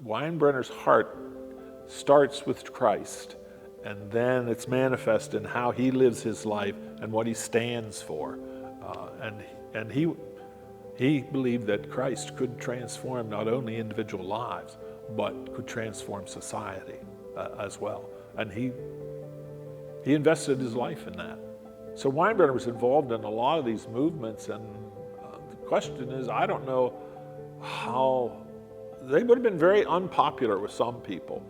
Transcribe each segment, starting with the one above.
Weinbrenner's heart starts with Christ, and then it's manifest in how he lives his life and what he stands for. And he believed that Christ could transform not only individual lives, but could transform society as well. And he invested his life in that. So Weinbrenner was involved in a lot of these movements, and the question is, I don't know how, they would have been very unpopular with some people,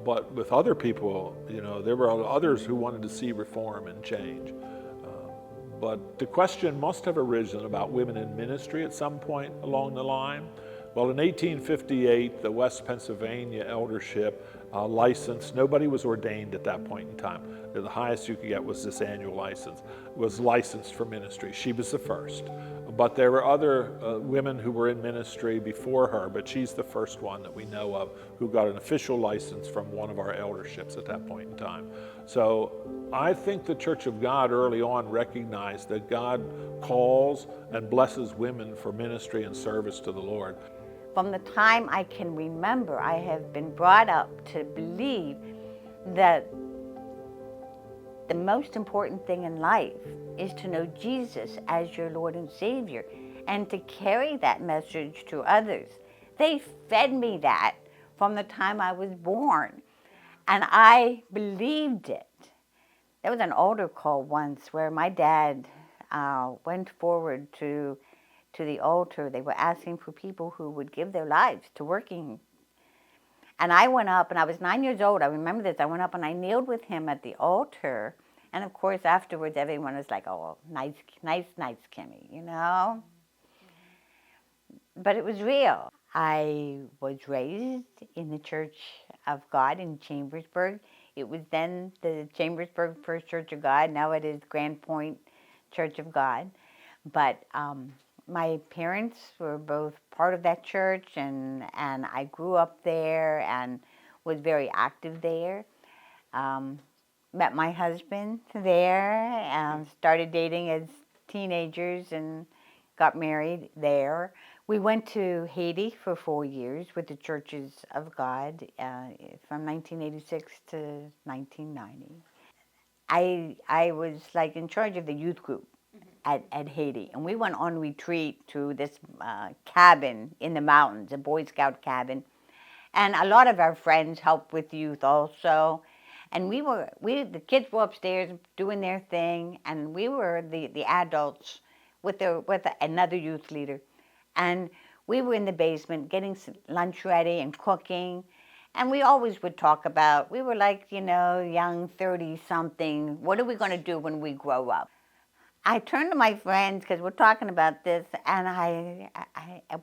but with other people, there were others who wanted to see reform and change. But the question must have arisen about women in ministry at some point along the line. Well, in 1858, the West Pennsylvania eldership license, nobody was ordained at that point in time. The highest you could get was this annual license, was licensed for ministry. She was the first. But there were other women who were in ministry before her, but she's the first one that we know of who got an official license from one of our elderships at that point in time. So I think the Church of God early on recognized that God calls and blesses women for ministry and service to the Lord. From the time I can remember, I have been brought up to believe that the most important thing in life is to know Jesus as your Lord and Savior and to carry that message to others. They fed me that from the time I was born, and I believed it. There was an altar call once where my dad went forward to the altar. They were asking for people who would give their lives to working. And I went up, and I was 9 years old. I remember this. I went up and I kneeled with him at the altar. And of course, afterwards, everyone was like, oh, nice, Kimmy, But it was real. I was raised in the Church of God in Chambersburg. It was then the Chambersburg First Church of God. Now it is Grand Point Church of God. But my parents were both part of that church, and I grew up there and was very active there. Met my husband there, started dating as teenagers and got married there. We went to Haiti for 4 years with the Churches of God from 1986 to 1990. I was like in charge of the youth group at Haiti, and we went on retreat to this cabin in the mountains, a Boy Scout cabin, and a lot of our friends helped with youth also. And the kids were upstairs doing their thing, and we were the adults with another youth leader, and we were in the basement getting lunch ready and cooking. And we always would talk about, we were like, young 30-something, what are we going to do when we grow up? I turned to my friends, because we're talking about this, and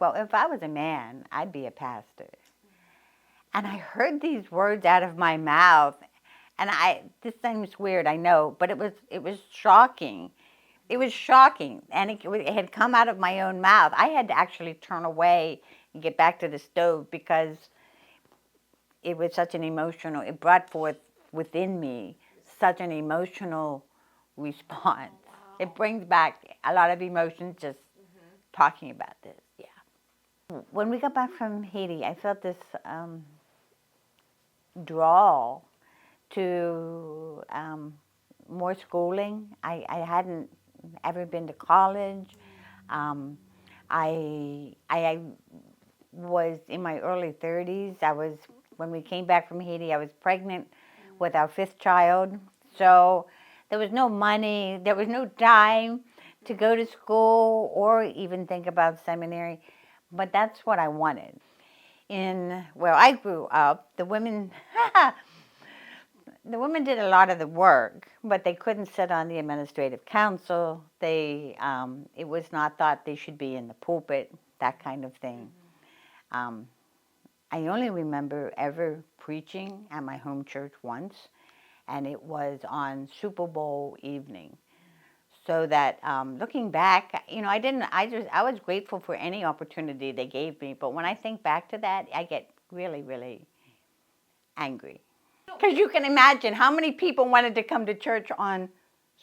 well, if I was a man, I'd be a pastor. And I heard these words out of my mouth, and this seems weird, I know, but it was shocking. It was shocking, and it had come out of my own mouth. I had to actually turn away and get back to the stove because it was such an emotional, it brought forth within me such an emotional response. Wow. It brings back a lot of emotions just talking about this, yeah. When we got back from Haiti, I felt this draw to more schooling. I hadn't ever been to college. I was in my early 30s. When we came back from Haiti, I was pregnant with our 5th child. So there was no money, there was no time to go to school or even think about seminary. But that's what I wanted. In where I grew up, the women did a lot of the work, but they couldn't sit on the administrative council. It was not thought they should be in the pulpit, that kind of thing. I only remember ever preaching at my home church once, and it was on Super Bowl evening. So that looking back, I was grateful for any opportunity they gave me. But when I think back to that, I get really, really angry. Because you can imagine how many people wanted to come to church on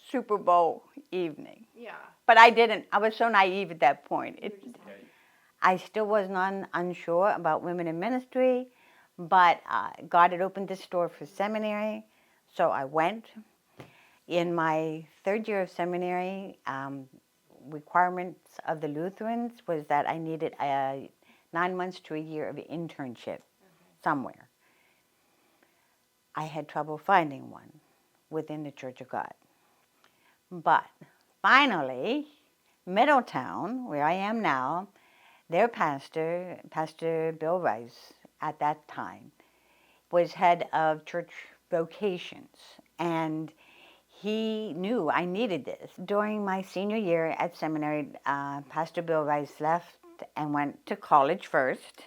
Super Bowl evening. Yeah. But I didn't. I was so naive at that point. I still was unsure about women in ministry, but God had opened this door for seminary, so I went. In my third year of seminary, requirements of the Lutherans was that I needed 9 months to a year of internship somewhere. I had trouble finding one within the Church of God. But finally, Middletown, where I am now, their pastor, Pastor Bill Rice, at that time, was head of church vocations. And he knew I needed this. During my senior year at seminary, Pastor Bill Rice left and went to College First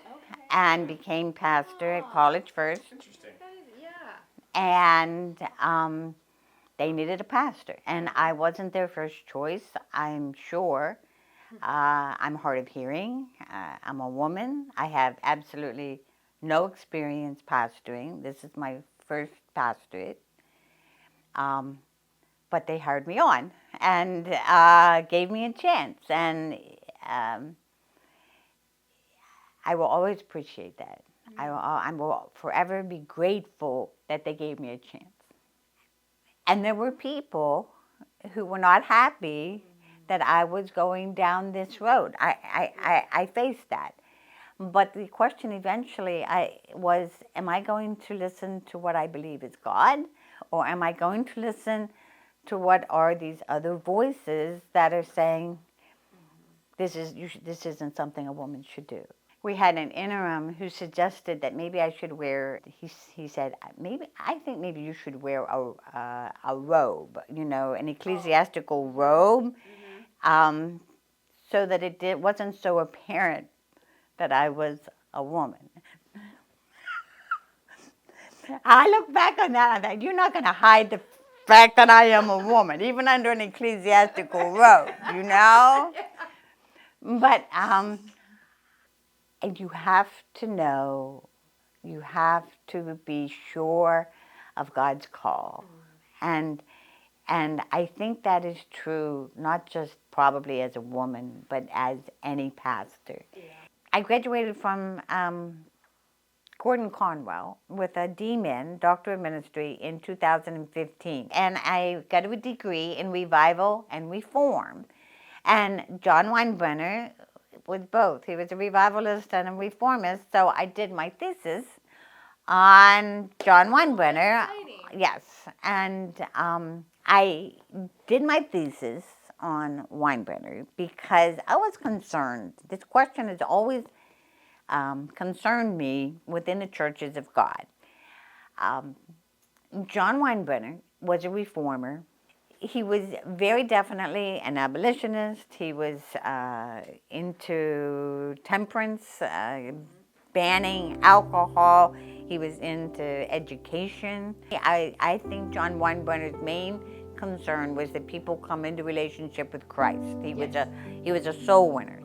and became pastor at College First. Interesting. And they needed a pastor. And I wasn't their first choice, I'm sure. I'm hard of hearing. I'm a woman. I have absolutely no experience pastoring. This is my first pastorate. But they hired me on and gave me a chance. And I will always appreciate that. I will forever be grateful that they gave me a chance. And there were people who were not happy that I was going down this road. I faced that. But the question eventually was, am I going to listen to what I believe is God? Or am I going to listen to what are these other voices that are saying, this isn't something a woman should do? We had an interim who suggested that maybe I should wear, he said, I think maybe you should wear a robe, an ecclesiastical robe, so that it wasn't so apparent that I was a woman. I look back on that and I thought, you're not going to hide the fact that I am a woman, even under an ecclesiastical robe, But and you have to know, you have to be sure of God's call. And I think that is true, not just probably as a woman, but as any pastor. Yeah. I graduated from Gordon Conwell with a DMin, Doctor of Ministry, in 2015. And I got a degree in revival and reform. And John Weinbrenner was both. He was a revivalist and a reformist. So I did my thesis on John Weinbrenner. Yes. And I did my thesis on Weinbrenner because I was concerned. This question has always concerned me within the churches of God. John Weinbrenner was a reformer. He was very definitely an abolitionist. He was into temperance, banning alcohol. He was into education. I think John Weinbrenner's main concern was that people come into relationship with Christ. He was a soul winner.